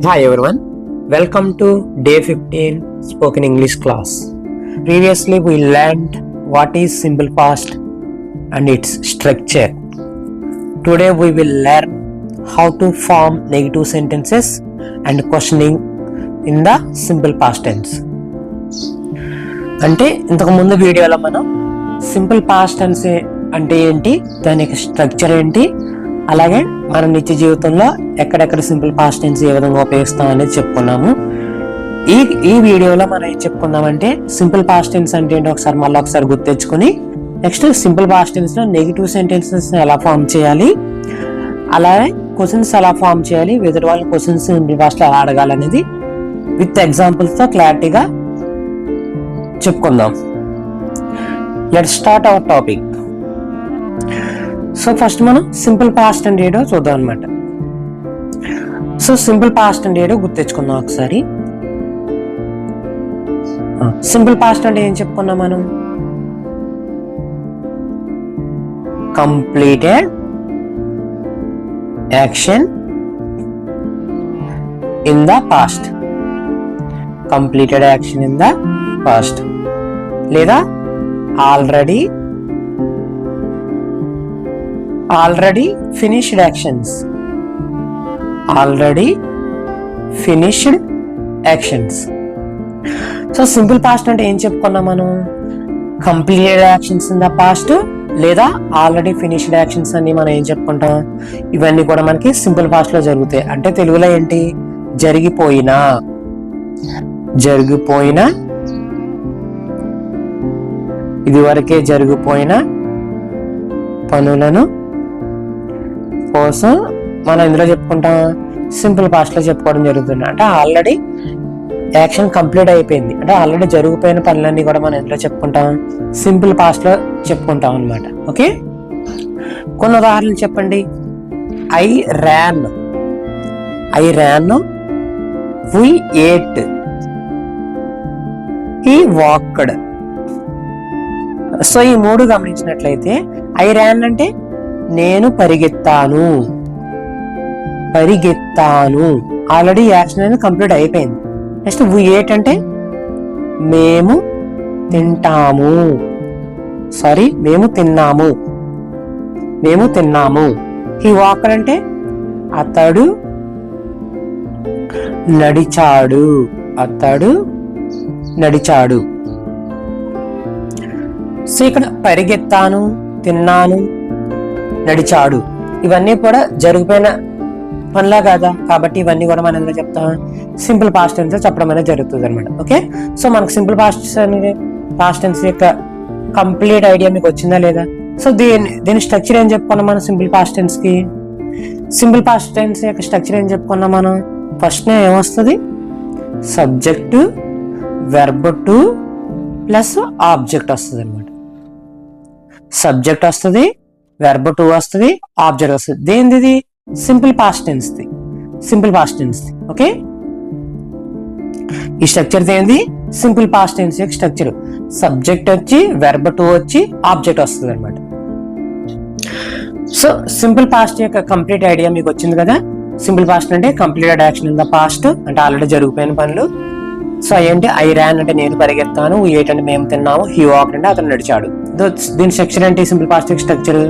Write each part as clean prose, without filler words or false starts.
Hi everyone, welcome to day 15 spoken English class. Previously we learned what is simple past and its structure. Today we will learn how to form negative sentences and questioning in the simple past tense. అంటే ఇంతకు ముందు వీడియోలో మనం simple past tense అంటే ఏంటి, దాని యొక్క structure ఏంటి, అలాగే మన నిత్య జీవితంలో ఎక్కడెక్కడ సింపుల్ పాస్ట్ టెన్స్ ఏ విధంగా ఉపయోగిస్తాం అనేది చెప్పుకున్నాము. ఈ వీడియోలో మనం ఏం చెప్పుకుందామంటే సింపుల్ పాస్ట్ టెన్స్ అంటే ఏంటి ఒకసారి గుర్తు తెచ్చుకొని నెక్స్ట్ సింపుల్ పాస్ట్ టెన్స్ లో నెగిటివ్ సెంటెన్సెస్ ఎలా ఫామ్ చేయాలి, అలాగే క్వశ్చన్స్ ఎలా ఫామ్ చేయాలి, ఎదుటి వాళ్ళ క్వశ్చన్స్ సింపుల్ పాస్ట్ లో ఎలా అడగాలనేది విత్ ఎగ్జాంపుల్స్ తో క్లారిటీగా చెప్పుకుందాం. Let's start our topic. So first మనం సింపుల్ పాస్ట్ అంటే ఏడో చూద్దాం అనమాట. సో సింపుల్ పాస్ట్ అంటే ఏడో గుర్తెచ్చుకుందాం ఒకసారి. సింపుల్ పాస్ట్ అంటే ఏం చెప్పుకున్నాం మనం? Completed action in the past. Completed action in the past లేదా already finished actions. So simple past అంటే ఏం చెప్పుకున్నాం మనం? Completed actions in the past లేదా ఆల్రెడీ ఫినిష్డ్ యాక్షన్స్ అని మనం ఏం చెప్పుకుంటాం? ఇవన్నీ కూడా మనకి సింపుల్ పాస్ట్ లో జరుగుతాయి. అంటే తెలుగులో ఏంటి? జరిగిపోయిన ఇదివరకే జరిగిపోయిన పనులను కోసం మనం ఇందులో చెప్పుకుంటాం, సింపుల్ పాస్ట్ లో చెప్పుకోవడం జరుగుతుంది. అంటే ఆల్రెడీ యాక్షన్ కంప్లీట్ అయిపోయింది, అంటే ఆల్రెడీ జరిగిపోయిన పనులన్నీ కూడా మనం ఇందులో చెప్పుకుంటాం, సింపుల్ పాస్ట్ లో చెప్పుకుంటాం అనమాట. ఓకే, కొన్ని ఉదాహరణలు చెప్పండి. I ran, we ate, he walked. So ఈ మూడు గమనించినట్లయితే ఐ ర్యాన్ అంటే నేను పరిగెత్తాను, ఆల్రెడీ యాక్షన్ అనేది కంప్లీట్ అయిపోయింది. నెక్స్ట్ వి ఏట్ అంటే మేము తిన్నాము. హీ వాక్డ్ అంటే అతడు నడిచాడు. సో ఇక్కడ పరిగెత్తాను, తిన్నాను, నడిచాడు ఇవన్నీ కూడా జరిగిపోయిన పనులా కదా, కాబట్టి ఇవన్నీ కూడా మనం ఎందులో చెప్తాం? సింపుల్ పాస్ట్ టెన్స్ చెప్పడం అనేది జరుగుతుంది అనమాట. ఓకే, సో మనకు సింపుల్ పాస్ట్ టెన్స్ యొక్క కంప్లీట్ ఐడియా మీకు వచ్చిందా లేదా? సో దీని స్ట్రక్చర్ ఏం చెప్పుకున్నాం మనం? సింపుల్ పాస్ట్ టెన్స్ యొక్క స్ట్రక్చర్ ఏం చెప్పుకున్నాం మనం? ఫస్ట్ ఏమొస్తుంది? Subject, verb two plus object వస్తుంది అనమాట. సబ్జెక్ట్ వస్తుంది, వెర్బ్ టు వస్తుంది, ఆబ్జెక్ట్ వస్తుంది. దేనిది? సింపుల్ పాస్ట్ టెన్స్ ది. ఓకే, ఈ స్ట్రక్చర్ ఏంది? సింపుల్ పాస్ట్ టెన్స్ యొక్క స్ట్రక్చర్. సబ్జెక్ట్ వచ్చి, వెర్బ్ టు వచ్చి, ఆబ్జెక్ట్ వస్తుంది అనమాట. సో సింపుల్ పాస్ట్ యొక్క కంప్లీట్ ఐడియా మీకు వచ్చింది కదా. సింపుల్ పాస్ట్ అంటే completed action in the past, అంటే ఆల్రెడీ జరిగిపోయిన పనులు. సో ఏంటి? ఐ ర్యాన్ అంటే నేను పరిగెత్తాను, వి ఏట్ అంటే మేము తిన్నాము, హీ వాక్డ్ అంటే అతను నడిచాడు. దీని స్ట్రక్చర్ ఏంటి? Simple past structure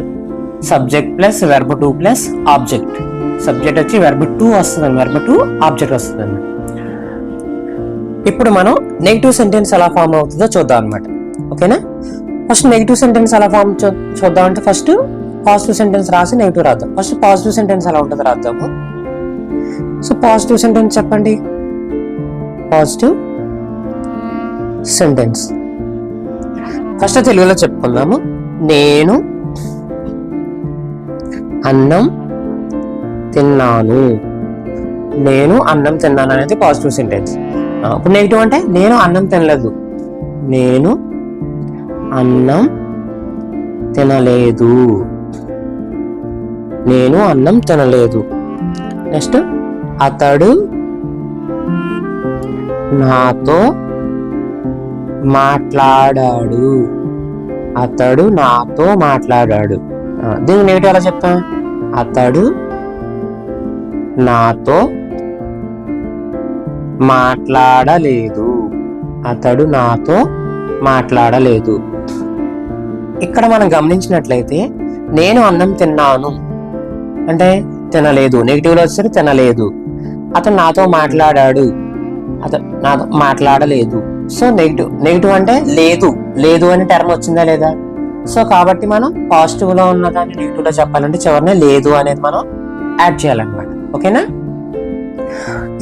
subject plus verb two plus object. Subject వచ్చి వెర్బ్ టు వస్తుంది, వెర్బ్ టు ఆబ్జెక్ట్ వస్తుంది అన్నమాట. ఇప్పుడు మనం నెగిటివ్ సెంటెన్స్ ఎలా ఫామ్ అవుతుందో చూద్దాం అనమాట. ఓకేనా? ఫస్ట్ నెగిటివ్ సెంటెన్స్ ఎలా ఫామ్ చూద్దాం అంటే ఫస్ట్ పాజిటివ్ సెంటెన్స్ రాసి నెగిటివ్ రాద్దాం. ఫస్ట్ పాజిటివ్ సెంటెన్స్ ఎలా ఉంటుందో రాద్దాము. సో పాజిటివ్ సెంటెన్స్ చెప్పండి. పాజిటివ్ సెంటెన్స్ ఫస్ట్ తెలుగులో చెప్పుకుందాము. నేను అన్నం తిన్నాను అనేది పాజిటివ్ సెంటెన్స్. ఇప్పుడు నెగిటివ్ అంటే నేను అన్నం తినలేదు, నేను అన్నం తినలేదు. నెక్స్ట్ అతడు నాతో మాట్లాడాడు. దీనికి నెగిటివ్ ఎలా చెప్తాం? అతడు నాతో మాట్లాడలేదు. అతడు నాతో మాట్లాడలేదు. ఇక్కడ మనం గమనించినట్లయితే నేను అన్నం తిన్నాను అంటే తినలేదు, నెగిటివ్లో వచ్చేసరికి తినలేదు. అతను నాతో మాట్లాడాడు, అతను నాతో మాట్లాడలేదు. సో నెగిటివ్ అంటే లేదు అనే టర్మ్ వచ్చిందా లేదా? సో కాబట్టి మనం పాజిటివ్ లో ఉన్న దాన్ని నెగిటివ్ లో చెప్పాలంటే చివరినే లేదు అనేది మనం యాడ్ చేయాలన్నమాట. ఓకేనా?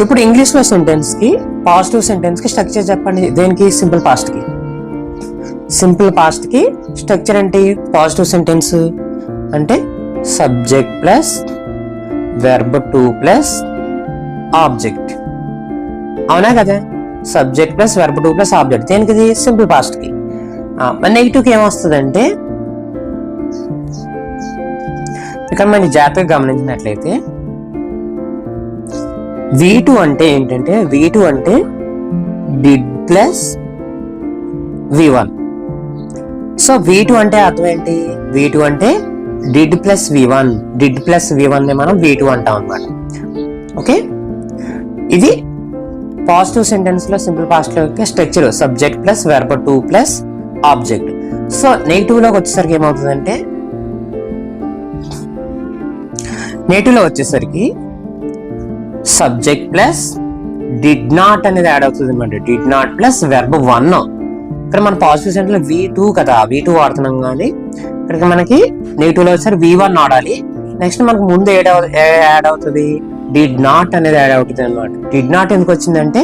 ఇప్పుడు ఇంగ్లీష్ లో సెంటెన్స్ కి పాజిటివ్ సెంటెన్స్ కి స్ట్రక్చర్ చెప్పండి. దేనికి? సింపుల్ పాస్ట్ కి. సింపుల్ పాస్ట్ కి స్ట్రక్చర్ ఏంటి? పాజిటివ్ సెంటెన్స్ అంటే subject plus verb two plus object. అవునా కదా? Subject plus verb two plus object. దేనికి? సింపుల్ పాస్ట్ కి. నెగిటివ్ కి ఏమొస్తుందంటే ఇక్కడ మనం జాగ్రత్తగా గమనించినట్లయితే V2 అంటే ఏంటంటే V2 అంటే did plus V1. So V2 అంటే అర్థం ఏంటి? V2 అంటే did plus V1. Did plus V1 ని మనం V2 అంటాం అన్నమాట. ఓకే, ఇది పాజిటివ్ సెంటెన్స్ లో సింపుల్ పాస్ట్ లో structure subject plus verb two plus object. So negative లోకి వచ్చేసరికి ఏమవుతుందంటే సబ్జెక్ట్ ప్లస్ డిడ్ నాట్ అనేది యాడ్ అవుతుంది అనమాట. Did not plus verb 1. ఇక్కడ మన పాజిటివ్ సెంటెన్స్ లో V2 కదా, V2 వాడుతున్నాం. కానీ ఇక్కడికి మనకి నెగిటివ్ లో వచ్చేసరికి V1 వాడాలి. నెక్స్ట్ మనకు ముందు యాడ్ అవుతుంది డిడ్ నాట్ అనేది యాడ్ అవుతుంది అనమాట. డిడ్ నాట్ ఎందుకు వచ్చిందంటే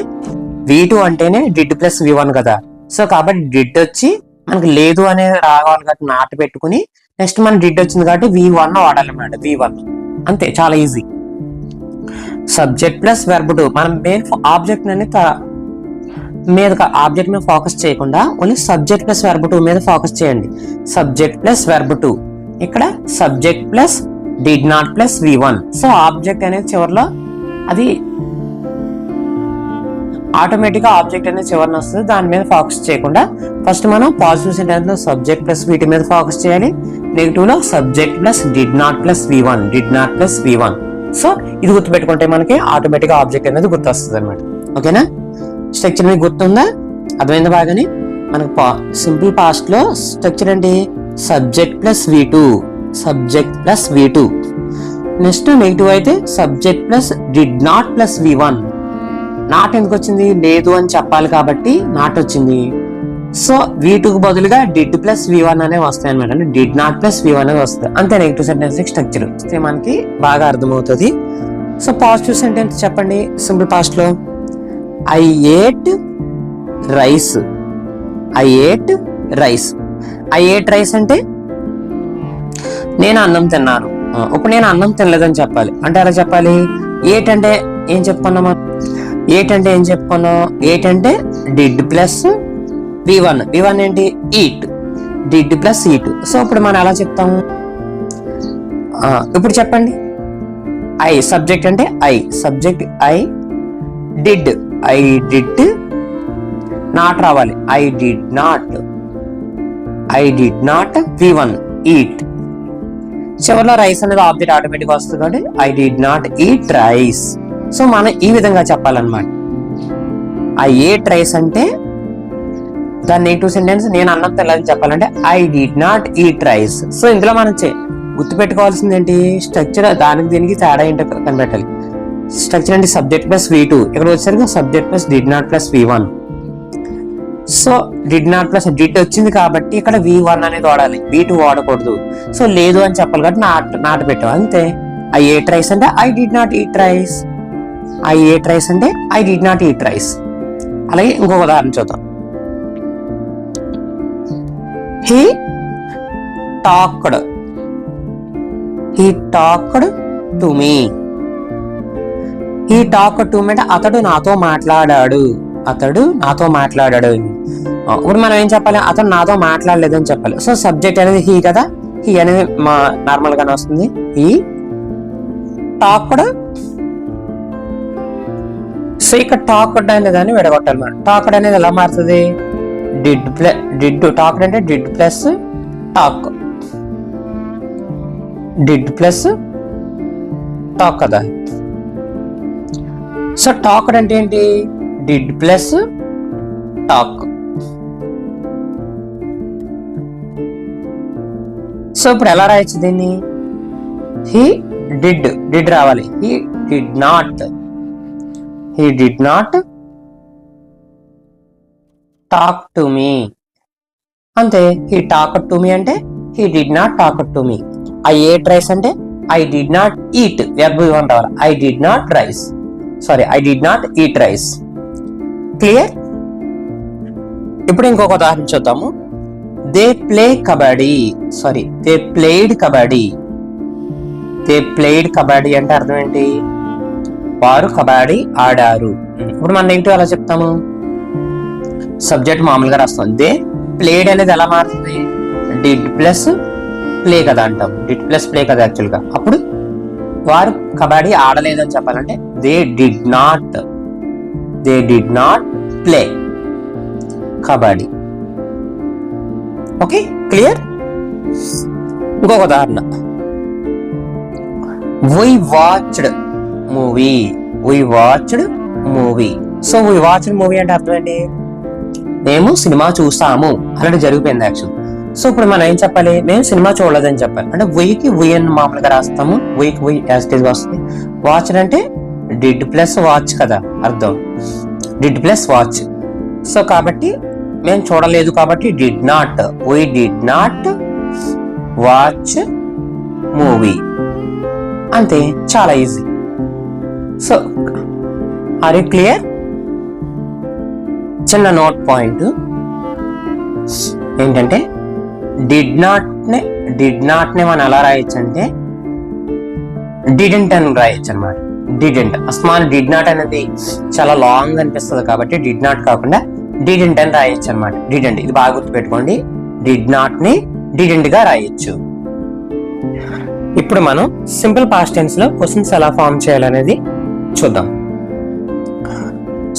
V2 అంటేనే డిడ్ ప్లస్ V1 కదా. సో కాబట్టి డిడ్ వచ్చి మనకి లేదు అనేది రావాలి కాబట్టి నాట్ పెట్టుకుని నెక్స్ట్ మన డిడ్ వచ్చింది కాబట్టి V1 వాడాలి అన్నమాట. V1 అంతే, చాలా easy. Subject plus verb two. మనం మెయిన్ ఆబ్జెక్ట్ అనేది ఆబ్జెక్ట్ మీద ఫోకస్ చేయకుండా only subject plus verb two మీద ఫోకస్ చేయండి. Subject plus verb two. ఇక్కడ subject plus did not plus V1. So object అనేది చివరిలో అది ఆటోమేటిక్ గా ఆబ్జెక్ట్ అనేది చివరిన వస్తుంది. దాని మీద ఫోకస్ చేయకుండా ఫస్ట్ మనం పాజిటివ్ సెంటెన్స్ లో సబ్జెక్ట్ ప్లస్ వీటి మీద ఫోకస్ చేయాలి. నెగిటివ్ లో subject plus did not plus V1. Did not plus V1. So ఇది గుర్తుపెట్టుకుంటే మనకి ఆటోమేటిక్ గా ఆబ్జెక్ట్ అనేది గుర్తొస్తుంది అనమాట. ఓకేనా? స్ట్రక్చర్ మీకు గుర్తుందా? అర్థమైందా బాగానే? మనకు సింపుల్ పాస్ట్ లో స్ట్రక్చర్ ఏంటి? Subject plus V2. Subject plus V2. Next negative అయితే subject plus did not plus V1. Not ఎందుకు వచ్చింది? లేదు అని చెప్పాలి కాబట్టి నాట్ వచ్చింది. సో V2కు బదులుగా డిడ్ ప్లస్ V1 అనేవి వస్తాయి అనమాట. అంటే డిడ్ నాట్ ప్లస్ V1 అనేది వస్తుంది. అంతే నెగిటివ్ సెంటెన్స్ స్ట్రక్చర్ వస్తే మనకి బాగా అర్థమవుతుంది. సో పాజిటివ్ సెంటెన్స్ చెప్పండి సింపుల్ పాస్ట్ లో. I ate rice. I ate rice. I ate rice అంటే నేను అన్నం తిన్నాను. ఇప్పుడు నేను అన్నం తినలేదని చెప్పాలి. అంటే అలా చెప్పాలి. ఏట్ అంటే ఏం చెప్పుకున్నామా? ఏట్ అంటే ఏం చెప్పుకున్నాం? ఏట్ అంటే డిడ్ ప్లస్ V1. V1 ఏంటి? Eat. Did plus eat. So ఇప్పుడు మనం ఎలా చెప్తాము? ఇప్పుడు చెప్పండి. ఐ సబ్జెక్ట్ అంటే I. Subject I. Did. I did. Not రావాలి. I did not. I did not V1 eat. చివరిలో రైస్ అనేది ఆబ్జెక్ట్ ఆటోమేటిక్ వస్తుంది కాబట్టి I did not eat rice. So మనం ఈ విధంగా చెప్పాలన్నమాట. ఐ ఏట్ రైస్ అంటే దాని నెగిటివ్ సెంటెన్స్ నేను అన్నం తినలేదని చెప్పాలంటే I did not eat rice. So ఇందులో మనం గుర్తుపెట్టుకోవాల్సింది ఏంటి? స్ట్రక్చర్ దానికి దీనికి తేడా ఏంటో కనిపెట్టాలి. స్ట్రక్చర్ అంటే సబ్జెక్ట్ ప్లస్ V2. ఇక్కడ వచ్చేసరికి subject plus did not plus V1. So did not plus did వచ్చింది కాబట్టి ఇక్కడ V1 అనేది వాడాలి, V2 వాడకూడదు. సో లేదు అని చెప్పాలి కాబట్టి నాట్ పెట్టాం అంతే. ఐ ఏట్ రైస్ అంటే I did not eat rice. I ate rice అంటే I did not eat rice. అలాగే ఇంకొక ఉదాహరణ చూద్దాం. He talked. He talked to me. He talked to me అంటే అతడు నాతో మాట్లాడాడు. అతడు నాతో మాట్లాడాడు. ఇప్పుడు మనం ఏం చెప్పాలి? అతను నాతో మాట్లాడలేదని చెప్పాలి. సో సబ్జెక్ట్ అనేది హీ కదా. హీ అనేది నార్మల్ గానే వస్తుంది. He talked. సో ఇక్కడ టాక్డ్ అనే దాన్ని విడగొట్టాలి మనం. టాక్డ్ అనేది ఎలా మారుతుంది? డిడ్. టాక్డ్ అంటే did plus talk. Did plus talk కదా. సో టాక్డ్ అంటే ఏంటి? Did plus talk. సో ఇప్పుడు ఎలా రాయొచ్చు దీన్ని? హీ డిడ్ రావాలి. He did not talk to me. అంతే. హీ టాక్డ్ టు మీ అంటే he did not talk to me. I ate rice అంటే I did not eat. Verb V1 రావాలి. I did not eat rice. Clear? ఇప్పుడు ఇంకొక ఉదాహరణ చూద్దాము. They played kabaddi అంటే అర్థం ఏంటి? వారు కబడ్డీ ఆడారు. ఇప్పుడు మనం నెగిటివ్ ఎలా చెప్తాము? సబ్జెక్ట్ మామూలుగా రాస్తాం. దే ప్లేడ్ అనేది ఎలా మారుతుంది? డిడ్ ప్లస్ ప్లే కదా అంటాం. డిడ్ ప్లస్ ప్లే కదా యాక్చువల్ గా. అప్పుడు వారు కబడ్డీ ఆడలేదు అని చెప్పాలంటే they did not play kabaddi. Okay, clear? ఇంకొక ఉదాహరణ. We watched movie. So we watched movie అంటే అర్థం ఏంటి? మేము సినిమా చూస్తాము అలాంటి జరిగిపోయింది యాక్చువల్. సో ఇప్పుడు మనం ఏం చెప్పాలి? మేము సినిమా చూడలేదని చెప్పాలి. అంటే వీకి వి అని మామూలుగా రాస్తాము. వీక్ వి యాజ్ ఇట్ ఈజ్ వస్తుంది. వాచ్డ్ అంటే డిడ్ ప్లస్ వాచ్ కదా అర్థం. Did plus watch. సో కాబట్టి మేము చూడలేదు కాబట్టి we did not watch movie. అంతే, చాలా easy. So are you clear? చిన్న నోట్ పాయింట్ ఏంటంటే డిడ్ నాట్ నే మనం ఎలా రాయొచ్చు అంటే డిడెంట్ అని రాయొచ్చు అనమాట. డిడెంట్ అస్మాన్ డిడ్ నాట్ అనేది చాలా లాంగ్ అనిపిస్తుంది కాబట్టి డిడ్ నాట్ కాకుండా డిడెంట్ అని రాయొచ్చు అనమాట. డిడెంట్, ఇది బాగా గుర్తుపెట్టుకోండి. డిడ్ నాట్ ని డిడెంట్ గా రాయొచ్చు. ఇప్పుడు మనం సింపుల్ పాస్ట్ టెన్స్ లో క్వశ్చన్స్ ఎలా ఫామ్ చేయాలనేది చూద్దాం.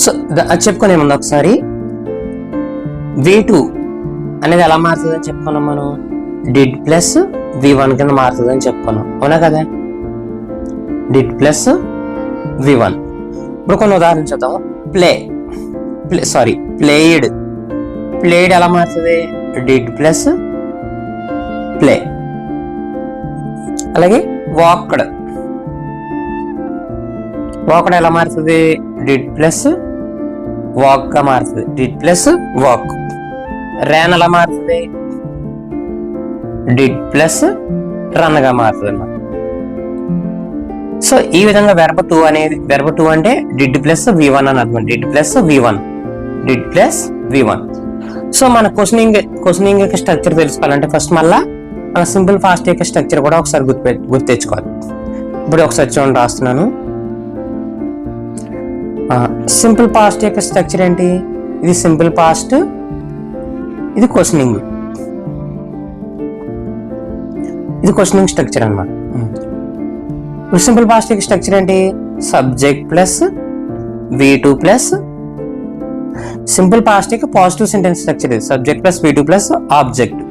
సో అది చెప్పుకునే ముందు ఒకసారి V2 అనేది ఎలా మారుతుంది అని చెప్పుకున్నాం మనం. డిడ్ ప్లస్ V1 కింద మారుతుంది అని చెప్పుకున్నాం, అవునా కదా? Did plus V1. ఇప్పుడు కొన్ని ఉదాహరణ చూద్దాం. ప్లేడ్ ఎలా మారుతుంది? Did plus play. అలాగే వాక్డ్ ఎలా మారుతుంది? డిడ్ ప్లస్ వాక్ గా మారుతుంది. Did plus walk. ర్యాన్ ఎలా మారుతుంది? డిడ్ ప్లస్ రన్ గా మారుతుంది అన్నమాట. సో ఈ విధంగా వెర్బ్ 2 అంటే డిడ్ ప్లస్ V1 అని అర్థం. Did plus V1. సో మన క్వశ్చనింగ్ యొక్క స్ట్రక్చర్ తెలుసుకోవాలంటే ఫస్ట్ మళ్ళా మన సింపుల్ ఫాస్ట్ యొక్క స్ట్రక్చర్ కూడా ఒకసారి గుర్తు తెచ్చుకోవాలి. ఇప్పుడు ఒకసారి చూడండి, రాస్తున్నాను. సింపుల్ పాస్ట్ యొక్క స్ట్రక్చర్ ఏంటి? ఇది సింపుల్ పాస్ట్, ఇది క్వశ్చనింగ్ స్ట్రక్చర్ అన్నమాట. ఇప్పుడు సింపుల్ పాస్ట్ యొక్క స్ట్రక్చర్ ఏంటి? Subject plus V2 plus simple past యొక్క పాజిటివ్ సెంటెన్స్ స్ట్రక్చర్ ఇది. Subject plus V2 plus object.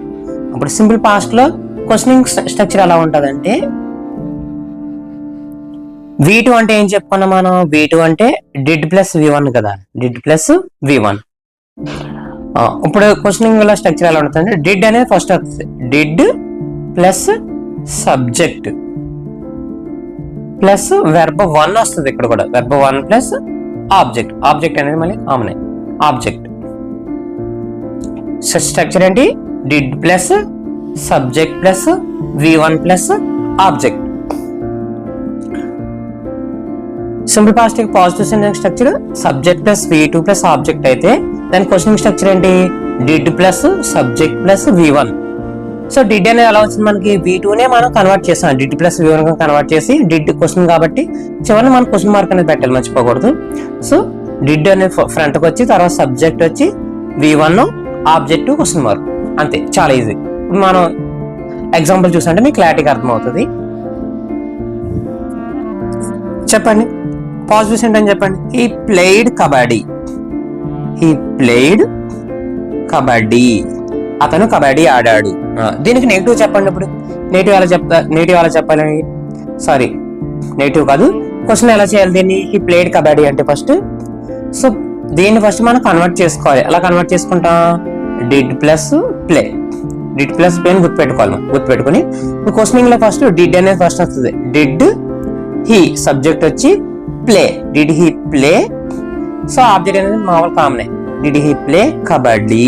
ఇప్పుడు సింపుల్ పాస్ట్ లో క్వశ్చనింగ్ స్ట్రక్చర్ ఎలా ఉంటదంటే V2 అంటే ఏం చెప్పుకున్నాం మనం? V2 అంటే డిడ్ ప్లస్ V1 కదా. Did plus V1. ఇప్పుడు క్వశ్చనింగ్ లో స్ట్రక్చర్ ఎలా ఉంటుంది? డిడ్ అనేది ఫస్ట్ వస్తుంది. Did plus subject plus verb 1 వస్తుంది. ఇక్కడ కూడా వెర్బ్ 1 ప్లస్ ఆబ్జెక్ట్ అనేది మళ్ళీ కామన్. ఆబ్జెక్ట్ స్ట్రక్చర్ ఏంటి? Did plus subject plus V1 plus object. Simple past positive sentence structure subject plus V2 plus object అయితే దాని క్వశ్చనింగ్ స్ట్రక్చర్ ఏంటి? Did plus subject plus V1. So did అనేది ఎలా వచ్చింది మనకి? V2 నే మనం కన్వర్ట్ చేస్తాం. డిడ్ ప్లస్ V1 కన్వర్ట్ చేసి డిడ్ క్వశ్చన్ కాబట్టి చివరిని మనం క్వశ్చన్ మార్క్ అనేది పెట్టాలి, మర్చిపోకూడదు. సో డిడ్ అనేది ఫ్రంట్ కి వచ్చి తర్వాత సబ్జెక్ట్ వచ్చి V1 ఆబ్జెక్ట్ క్వశ్చన్ మార్క్. అంతే, చాలా ఈజీ. ఇప్పుడు మనం ఎగ్జాంపుల్ చూసంటే మీకు క్లారిటీగా అర్థమవుతుంది. చెప్పండి, పాజిటివ్ సెంటెన్స్ చెప్పండి. He played kabaddi. అతను కబడ్డీ ఆడాడు. దీనికి నెగిటివ్ చెప్పండి. ఇప్పుడు నెగిటివ్ ఎలా చెప్పాలి? సారీ, నెగిటివ్ కాదు, క్వశ్చన్ ఎలా చేయాలి దీన్ని? హీ ప్లేడ్ కబడ్డీ అంటే ఫస్ట్ సో దీన్ని ఫస్ట్ మనం కన్వర్ట్ చేసుకోవాలి. ఎలా కన్వర్ట్ చేసుకుంటాం? Did plus play, did plus play అని గుర్తుపెట్టుకుని క్వశ్చనింగ్ లో ఫస్ట్ డిడ్ అనేది ఫస్ట్ వస్తుంది. డిడ్ హీ, సబ్జెక్ట్ వచ్చి play, did he play. So object అనేది మామూలు కామనే, డిడ్ హీ ప్లే కబడ్డీ.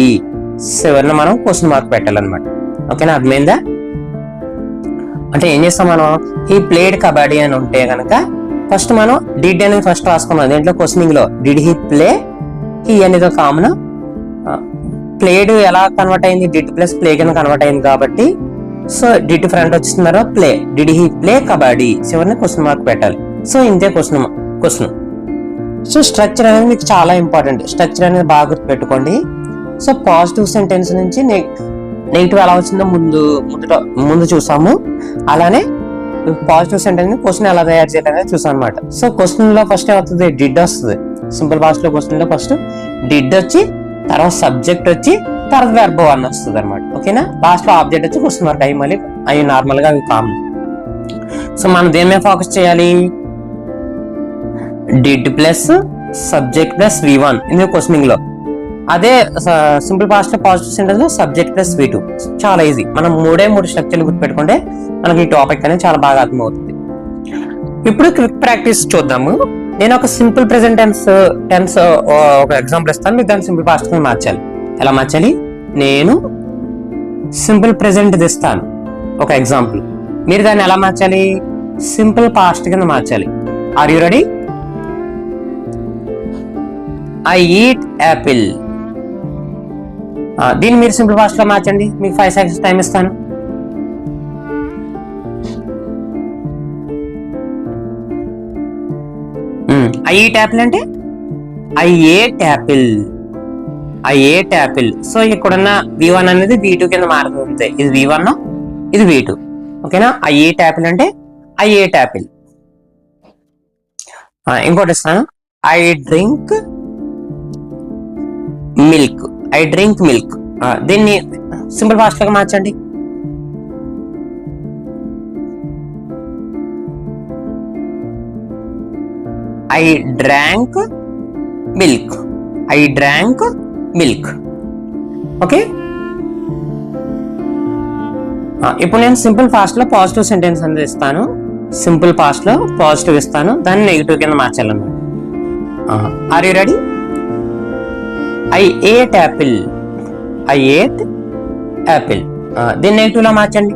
చివరిన మనం క్వశ్చన్ మార్క్ పెట్టాలన్నమాట. ఓకేనా, అర్థమైందా? అంటే ఏం చేస్తాం మనం? హీ ప్లేడ్ కబడ్డీ అని ఉంటే కనుక ఫస్ట్ మనం డిడ్ అనేది ఫస్ట్ రాసుకున్నాం. దీంట్లో క్వశ్చనింగ్ లో డిడ్ హీ ప్లే, హీ అనేది కామన్. ప్లేడ్ ఎలా కన్వర్ట్ అయింది? డిడ్ ప్లస్ ప్లే కింద కన్వర్ట్ అయింది కాబట్టి సో డిడ్ ఫ్రంట్ వచ్చిందో play, did he play kabaddi. చివరిని క్వశ్చన్ మార్క్ పెట్టాలి. సో ఇంతే క్వశ్చన్. సో స్ట్రక్చర్ అనేది మీకు చాలా ఇంపార్టెంట్. స్ట్రక్చర్ అనేది బాగా గుర్తుపెట్టుకోండి. సో పాజిటివ్ సెంటెన్స్ నుంచి నెగిటివ్ ఎలా వచ్చిందో ముందు చూసాము. అలానే పాజిటివ్ సెంటెన్స్ ని క్వశ్చన్ ఎలా తయారు చేయాలనేది చూసాం అనమాట. సో క్వశ్చన్ లో ఫస్ట్ ఏమవుతుంది? డిడ్ వస్తుంది. సింపుల్ పాస్ట్ లో క్వశ్చన్ లో ఫస్ట్ డిడ్ వచ్చి, తర్వాత సబ్జెక్ట్ వచ్చి, తర్వాత వెర్బ్ వన్ వస్తుంది అనమాట. ఓకేనా, లాస్ట్ లో ఆబ్జెక్ట్ వచ్చి క్వశ్చన్ మార్క్ అవి నార్మల్ గా అవి కామన్. సో మనం దేని మీద ఫోకస్ చేయాలి? Did plus subject plus V1 ఇందులో క్వశ్చనింగ్ లో. అదే సింపుల్ పాస్ట్ లో పాజిటివ్ సెంటెన్స్ లో సబ్జెక్ట్ ప్లస్ V2. చాలా ఈజీ. మనం మూడు స్ట్రక్చర్లు గుర్తుపెట్టుకుంటే మనకి ఈ టాపిక్ అనేది చాలా బాగా అర్థమవుతుంది. ఇప్పుడు క్విక్ ప్రాక్టీస్ చూద్దాము. నేను ఒక సింపుల్ ప్రెజెంట్ టెన్స్ ఒక ఎగ్జాంపుల్ ఇస్తాను, మీరు దాన్ని సింపుల్ పాస్ట్ కింద మార్చాలి. ఎలా మార్చాలి? నేను సింపుల్ ప్రెజెంట్ ఇస్తాను ఒక ఎగ్జాంపుల్, మీరు దాన్ని ఎలా మార్చాలి? సింపుల్ పాస్ట్ కింద మార్చాలి. Are you ready? I eat apple. దీన్ని మీరు సింపుల్ పాస్ట్ లో మార్చండి. మీకు 5 seconds టైం ఇస్తాను. ఐ ఈట్ యాపిల్ అంటే I ate apple, I ate apple. So ఇక్కడున్న V1 అనేది V2 కింద మారుతుంది. ఇది V1, ఇది V2. ఓకేనా, ఐ ఏట్ యాపిల్ అంటే ఐ ఏట్ యాపిల్. ఇంకోటి ఇస్తాను. I drink milk, I drink milk. దీన్ని సింపుల్ ఫాస్ట్ గా మార్చండి. I drank milk, I drank milk. Okay, ఇప్పుడు నేను సింపుల్ ఫాస్ట్ లో పాజిటివ్ సెంటెన్స్ అనేది ఇస్తాను. సింపుల్ పాస్ట్ లో పాజిటివ్ ఇస్తాను, దాన్ని నెగిటివ్ కింద మార్చాలన్నమాట. Are you ready? I ate apple, I ate apple. దీన్ని నెగిటివ్ లో మార్చండి.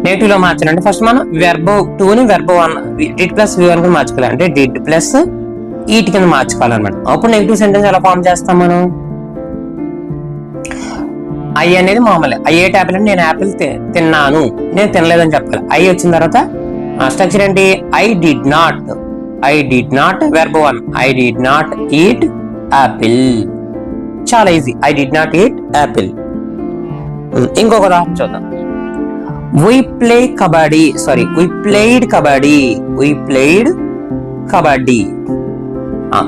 నెగిటివ్ లో మార్చాలంటే ఫస్ట్ మనం వెర్బ్ 2 ని వెర్బ్ 1 డిడ్ ప్లస్ V1 కింద మార్చుకోవాలి. అంటే డిడ్ ప్లస్ ఈట్ కింద మార్చుకోవాలన్నమాట. అప్పుడు నెగిటివ్ సెంటెన్స్ ఎలా ఫామ్ చేస్తాం మనం? ఐ అనేది మామూలు, ఐ ఏట్ యాపిల్ అంటే నేను యాపిల్ తిన్నాను, నేను తినలేదని చెప్పాలి. ఐ వచ్చిన తర్వాత స్ట్రక్చర్ ఏంటి? I did not verb 1, I did not eat apple. చాలా easy. I did not eat apple. ఇంకొక ఉదాహరణ చూద్దాం. We play kabaddi. Sorry, we played kabaddi. We played kabaddi.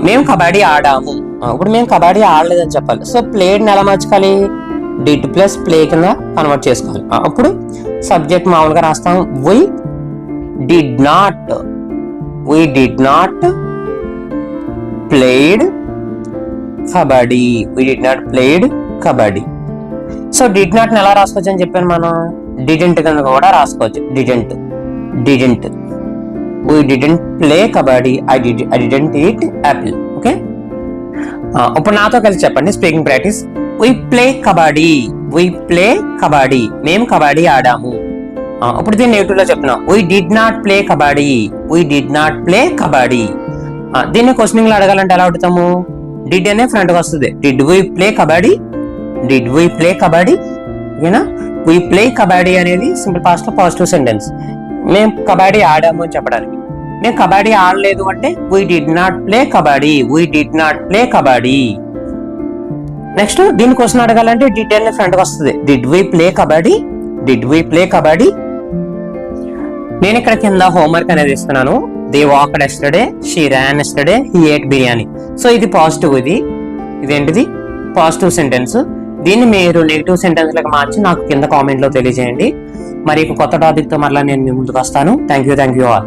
మేము కబడ్డీ ఆడాము. ఇప్పుడు మేము కబడ్డీ ఆడలేదని చెప్పాలి. సో ప్లేడ్ ని ఎలా మార్చుకోవాలి? డిడ్ ప్లస్ ప్లే కింద కన్వర్ట్ చేసుకోవాలి. అప్పుడు సబ్జెక్ట్ మామూలుగా రాస్తాం. we did not played kabaddi. We did not played kabaddi. So did not ని ఎలా రాసుకోవచ్చు అని చెప్పాను మనం? డిడెంట్ కింద కూడా రాసుకోవచ్చు. Didn't we didn't play kabaddi. I didn't eat apple. Okay, ఇప్పుడు నాతో కలిసి చెప్పండి. Speaking practice. we play kabaddi. మేము కబడ్డీ ఆడాము. ఇప్పుడు దీన్ని నెగిటివ్ లో చెప్తున్నాం. we did not play kabaddi. దీన్ని క్వశ్చనింగ్ లో అడగాలంటే ఎలా అడుగుతాము? డిడ్ అనే ఫ్రంట్ కి వస్తుంది. did we play kabaddi? ఓకేనా, we play kabaddi అనేది సింపుల్ పాస్ట్ లో పాజిటివ్ సెంటెన్స్. మేము కబడ్డీ ఆడాము అని చెప్పడానికి. మేము కబడ్డీ ఆడలేదు అంటే we did not play kabaddi. Next దీని క్వశ్చన్ అడగాలంటే డిడ్ అనే ఫ్రంట్ కి వస్తుంది. did we play kabaddi? నేను ఇక్కడ కింద హోంవర్క్ అనేది ఇస్తున్నాను. they walked yesterday, she ran yesterday, he ate biryani. So ఇది పాజిటివ్. ఇదేంటిది? Positive sentence. దీన్ని మీరు నెగిటివ్ సెంటెన్స్ లకు మార్చి నాకు కింద కామెంట్ లో తెలియజేయండి. మరి కొత్త టాపిక్ తో మరలా నేను మీ ముందుకు వస్తాను. Thank you all.